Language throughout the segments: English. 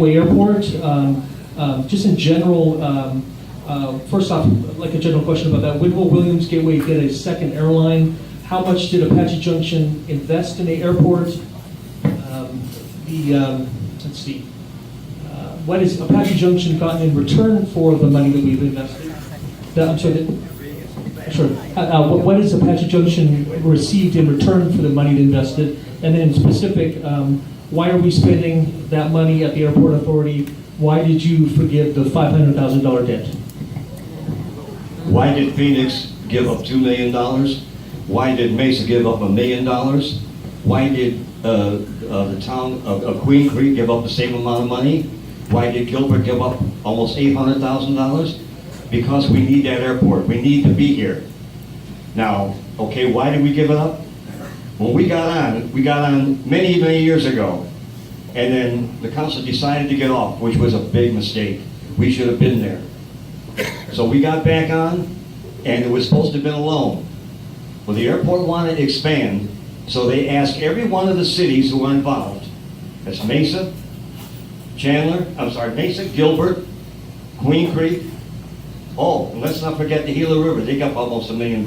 Airport. Just in general, first off, like a general question about that. When will Williams Gateway get a second airline? How much did Apache Junction invest in the airport? Let's see. What has Apache Junction gotten in return for the money that we've invested? I'm sorry. Sure. What has Apache Junction received in return for the money it invested? And then specific, why are we spending that money at the airport authority? Why did you forgive the $500,000 debt? Why did Phoenix give up $2 million? Why did Mesa give up $1 million? Why did the town of Queen Creek give up the same amount of money? Why did Gilbert give up almost $800,000? Because we need that airport. We need to be here. Now, okay, why did we give it up? When we got on many, many years ago. And then the council decided to get off, which was a big mistake. We should have been there. So we got back on, and it was supposed to have been a loan. Well, the airport wanted to expand, so they asked every one of the cities who were involved. That's Mesa, Mesa, Gilbert, Queen Creek. Oh, and let's not forget the Gila River. They got almost $1 million.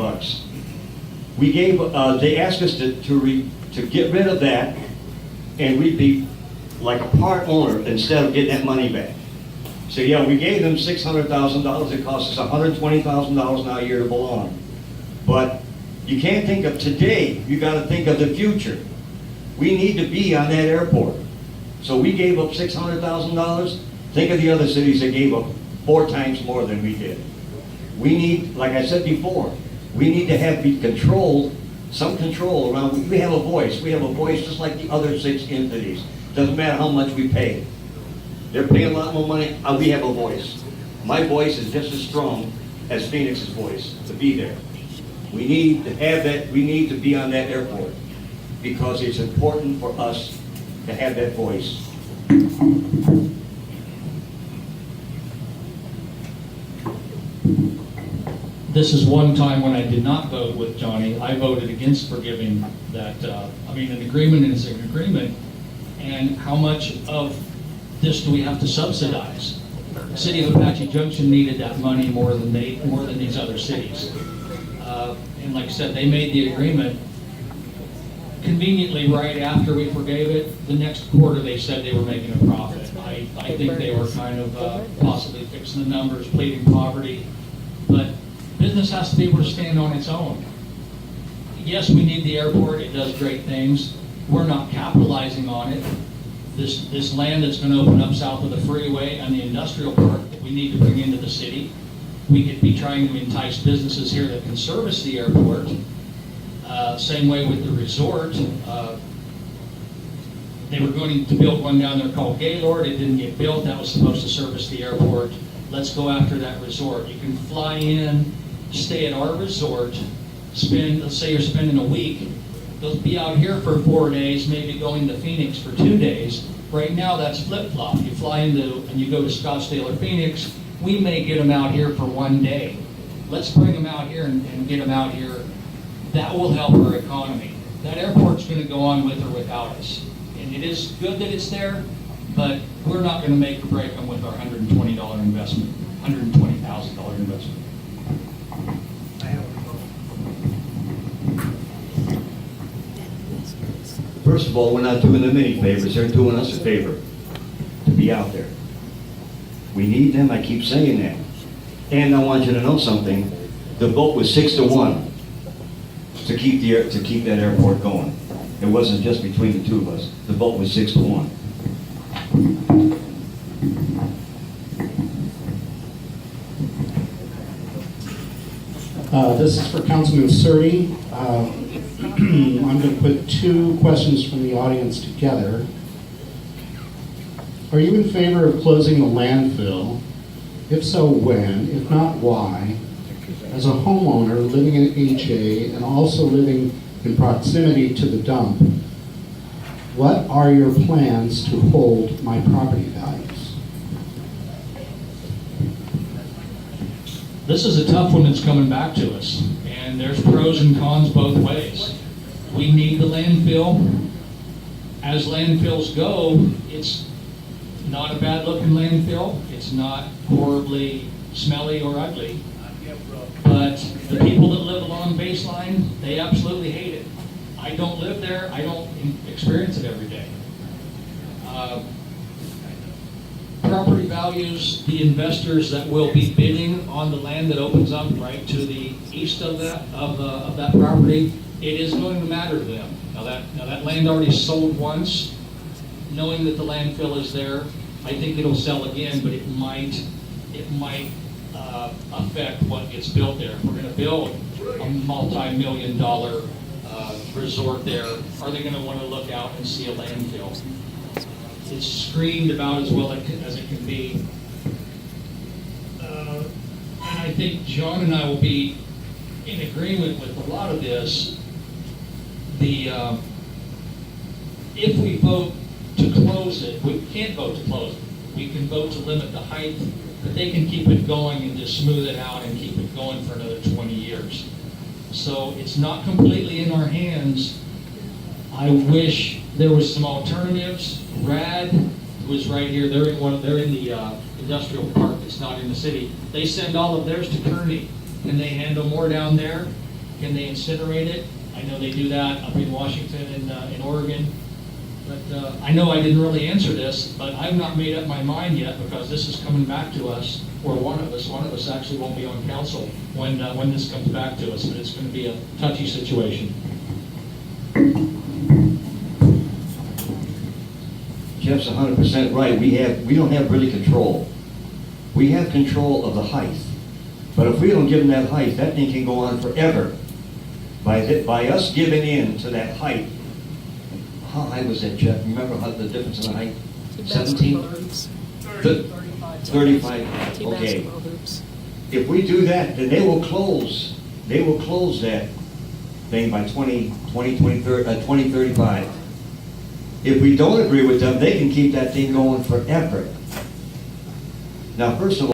We gave. They asked us to get rid of that, and we'd be like a part owner instead of getting that money back. So yeah, we gave them $600,000. It cost us $120,000 now a year to belong. But you can't think of today. You got to think of the future. We need to be on that airport. So we gave up $600,000. Think of the other cities that gave up 4 times more than we did. We need, like I said before, we need to be controlled, some control around. We have a voice. We have a voice just like the other 6 entities. Doesn't matter how much we pay. They're paying a lot more money. We have a voice. My voice is just as strong as Phoenix's voice to be there. We need to have that. We need to be on that airport because it's important for us to have that voice. This is one time when I did not vote with Johnny. I voted against forgiving that. An agreement is an agreement. And how much of this do we have to subsidize? The city of Apache Junction needed that money more than these other cities. And like I said, they made the agreement. Conveniently, right after we forgave it, the next quarter they said they were making a profit. I think they were kind of possibly fixing the numbers, pleading poverty. But business has to be able to stand on its own. Yes, we need the airport. It does great things. We're not capitalizing on it. This land that's going to open up south of the freeway and the industrial park that we need to bring into the city, we could be trying to entice businesses here that can service the airport. Same way with the resort. They were going to build one down there called Gaylord. It didn't get built. That was supposed to service the airport. Let's go after that resort. You can fly in, stay at our resort, let's say you're spending a week, they'll be out here for 4 days, maybe going to Phoenix for 2 days. Right now that's flip-flop. You fly into and you go to Scottsdale or Phoenix, we may get them out here for 1 day. Let's bring them out here and get them out here. That will help our economy. That airport's going to go on with or without us. And it is good that it's there, but we're not going to make or break them with our $120 investment, $120,000 investment. First of all, we're not doing them any favors. They're doing us a favor to be out there. We need them. I keep saying that. And I want you to know something. The vote was 6-1 to keep that airport going. It wasn't just between the two of us. The vote was 6-1. This is for Councilman Serdy. I'm going to put 2 questions from the audience together. Are you in favor of closing the landfill? If so, when? If not, why? As a homeowner living in HA and also living in proximity to the dump, what are your plans to hold my property values? This is a tough one that's coming back to us, and there's pros and cons both ways. We need the landfill. As landfills go, not a bad looking landfill. It's not horribly smelly or ugly. But the people that live along Baseline, they absolutely hate it. I don't live there. I don't experience it every day. Property values, the investors that will be bidding on the land that opens up right to the east of that property, it is going to matter to them. Now that land already sold once, knowing that the landfill is there. I think it'll sell again, but it might affect what gets built there. If we're going to build a multi-million-dollar resort there, are they going to want to look out and see a landfill? It's screened about as well as it can be. And I think John and I will be in agreement with a lot of this. If we vote to close it, we can't vote to close it. We can vote to limit the height, but they can keep it going and just smooth it out and keep it going for another 20 years. So it's not completely in our hands. I wish there was some alternatives. RAD, who is right here, they're in the industrial park. It's not in the city. They send all of theirs to Kearney. Can they handle more down there? Can they incinerate it? I know they do that up in Washington and in Oregon. But I know I didn't really answer this, but I've not made up my mind yet because this is coming back to us, or one of us actually won't be on council when this comes back to us, but it's going to be a touchy situation. Jeff's 100% right. We don't have really control. We have control of the height. But if we don't give them that height, that thing can go on forever. By us giving in to that height, how high was that, Jeff? Remember the difference in the height? 17? 35. Okay. If we do that, then they will close that thing by 2035. If we don't agree with them, they can keep that thing going forever. Now, first of all,